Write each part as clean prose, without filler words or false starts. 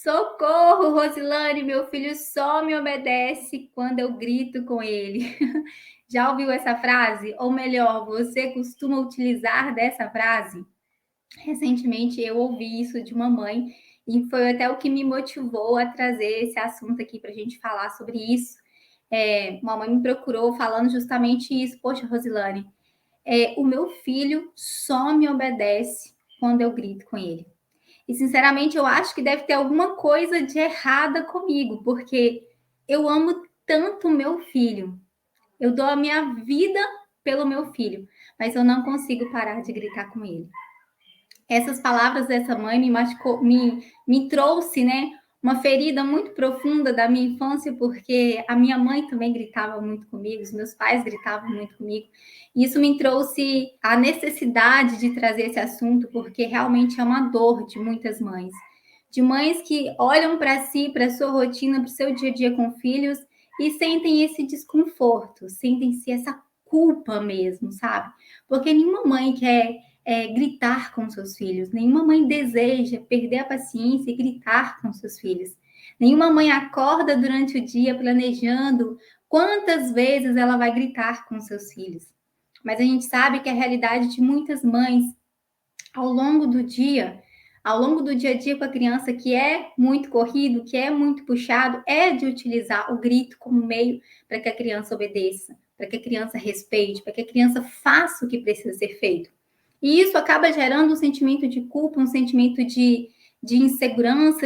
Socorro, Rosilane, meu filho só me obedece quando eu grito com ele. Já ouviu essa frase? Ou melhor, você costuma utilizar dessa frase? Recentemente eu ouvi isso de uma mãe e foi até o que me motivou a trazer esse assunto aqui para a gente falar sobre isso. Uma mãe me procurou falando justamente isso. Poxa, Rosilane, o meu filho só me obedece quando eu grito com ele. E, sinceramente, eu acho que deve ter alguma coisa de errada comigo, porque eu amo tanto meu filho. Eu dou a minha vida pelo meu filho, mas eu não consigo parar de gritar com ele. Essas palavras dessa mãe me machucou, me trouxe, né, uma ferida muito profunda da minha infância, porque a minha mãe também gritava muito comigo, os meus pais gritavam muito comigo. E isso me trouxe a necessidade de trazer esse assunto, porque realmente é uma dor de muitas mães. De mães que olham para si, para a sua rotina, para o seu dia a dia com filhos e sentem esse desconforto, sentem-se essa culpa mesmo, sabe? Porque nenhuma mãe quer gritar com seus filhos. Nenhuma mãe deseja perder a paciência e gritar com seus filhos. Nenhuma mãe acorda durante o dia planejando quantas vezes ela vai gritar com seus filhos. Mas a gente sabe que a realidade de muitas mães ao longo do dia, ao longo do dia a dia com a criança, que é muito corrido, que é muito puxado, é de utilizar o grito como meio para que a criança obedeça, para que a criança respeite, para que a criança faça o que precisa ser feito. E isso acaba gerando um sentimento de culpa, um sentimento de insegurança,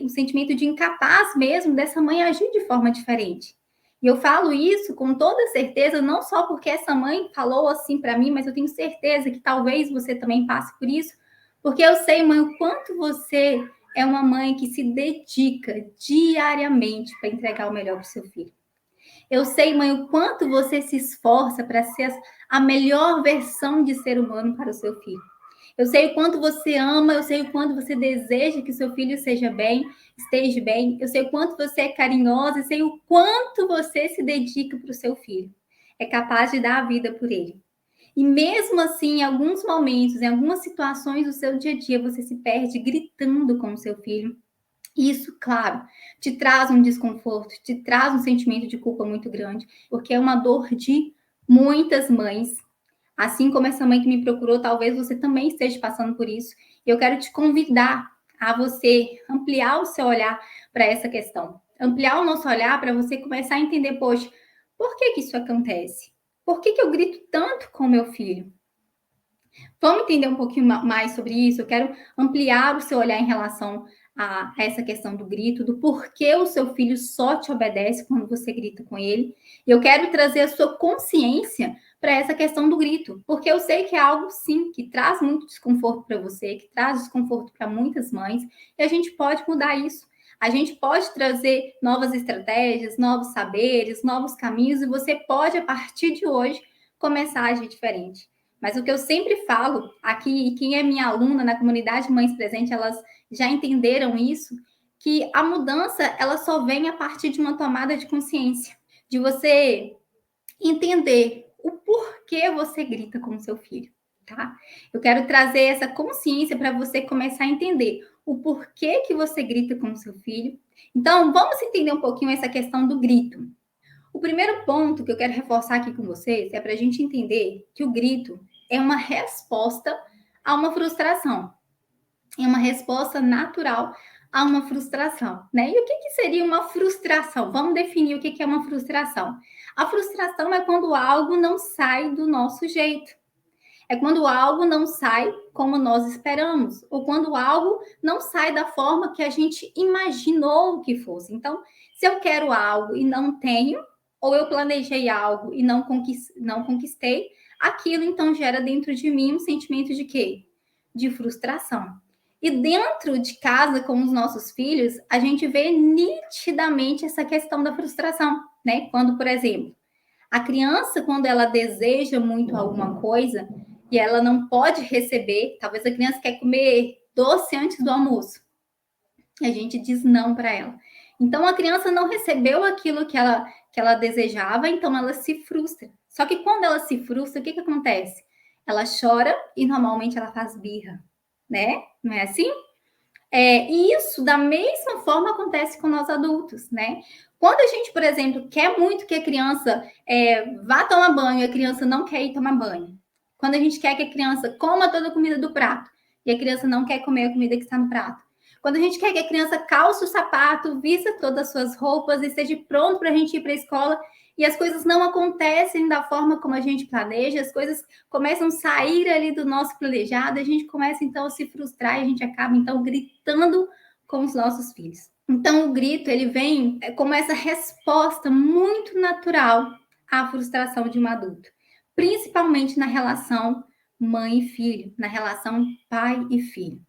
um sentimento de incapaz mesmo dessa mãe agir de forma diferente. E eu falo isso com toda certeza, não só porque essa mãe falou assim para mim, mas eu tenho certeza que talvez você também passe por isso, porque eu sei, mãe, o quanto você é uma mãe que se dedica diariamente para entregar o melhor para o seu filho. Eu sei, mãe, o quanto você se esforça para ser a melhor versão de ser humano para o seu filho. Eu sei o quanto você ama, eu sei o quanto você deseja que seu filho seja bem, esteja bem. Eu sei o quanto você é carinhosa, eu sei o quanto você se dedica para o seu filho. É capaz de dar a vida por ele. E mesmo assim, em alguns momentos, em algumas situações do seu dia a dia, você se perde gritando com o seu filho. Isso, claro, te traz um desconforto, te traz um sentimento de culpa muito grande, porque é uma dor de muitas mães. Assim como essa mãe que me procurou, talvez você também esteja passando por isso. Eu quero te convidar a você ampliar o seu olhar para essa questão. Ampliar o nosso olhar para você começar a entender, poxa, por que isso acontece? Por que eu grito tanto com meu filho? Vamos entender um pouquinho mais sobre isso? Eu quero ampliar o seu olhar em relação a essa questão do grito, do porquê o seu filho só te obedece quando você grita com ele. Eu quero trazer a sua consciência para essa questão do grito, porque eu sei que é algo, sim, que traz muito desconforto para você, que traz desconforto para muitas mães, e a gente pode mudar isso. A gente pode trazer novas estratégias, novos saberes, novos caminhos, e você pode, a partir de hoje, começar a agir diferente. Mas o que eu sempre falo aqui, e quem é minha aluna na comunidade Mães Presentes, elas já entenderam isso, que a mudança ela só vem a partir de uma tomada de consciência, de você entender o porquê você grita com o seu filho, tá? Eu quero trazer essa consciência para você começar a entender o porquê que você grita com o seu filho. Então, vamos entender um pouquinho essa questão do grito. O primeiro ponto que eu quero reforçar aqui com vocês é para a gente entender que o grito é uma resposta a uma frustração. É uma resposta natural a uma frustração, né? E o que seria uma frustração? Vamos definir o que é uma frustração. A frustração é quando algo não sai do nosso jeito. É quando algo não sai como nós esperamos, ou quando algo não sai da forma que a gente imaginou que fosse. Então, se eu quero algo e não tenho, ou eu planejei algo e não conquistei, aquilo então gera dentro de mim um sentimento de quê? De frustração. E dentro de casa, com os nossos filhos, a gente vê nitidamente essa questão da frustração, né? Quando, por exemplo, a criança, quando ela deseja muito alguma coisa e ela não pode receber, talvez a criança quer comer doce antes do almoço, a gente diz não para ela. Então a criança não recebeu aquilo que ela desejava, então ela se frustra. Só que quando ela se frustra, o que acontece? Ela chora e normalmente ela faz birra, né? Não é assim? E isso, da mesma forma, acontece com nós adultos, né? Quando a gente, por exemplo, quer muito que a criança vá tomar banho e a criança não quer ir tomar banho. Quando a gente quer que a criança coma toda a comida do prato e a criança não quer comer a comida que está no prato. Quando a gente quer que a criança calce o sapato, vista todas as suas roupas e esteja pronto para a gente ir para a escola e as coisas não acontecem da forma como a gente planeja, as coisas começam a sair ali do nosso planejado, a gente começa então a se frustrar e a gente acaba então gritando com os nossos filhos. Então o grito ele vem como essa resposta muito natural à frustração de um adulto, principalmente na relação mãe e filho, na relação pai e filho.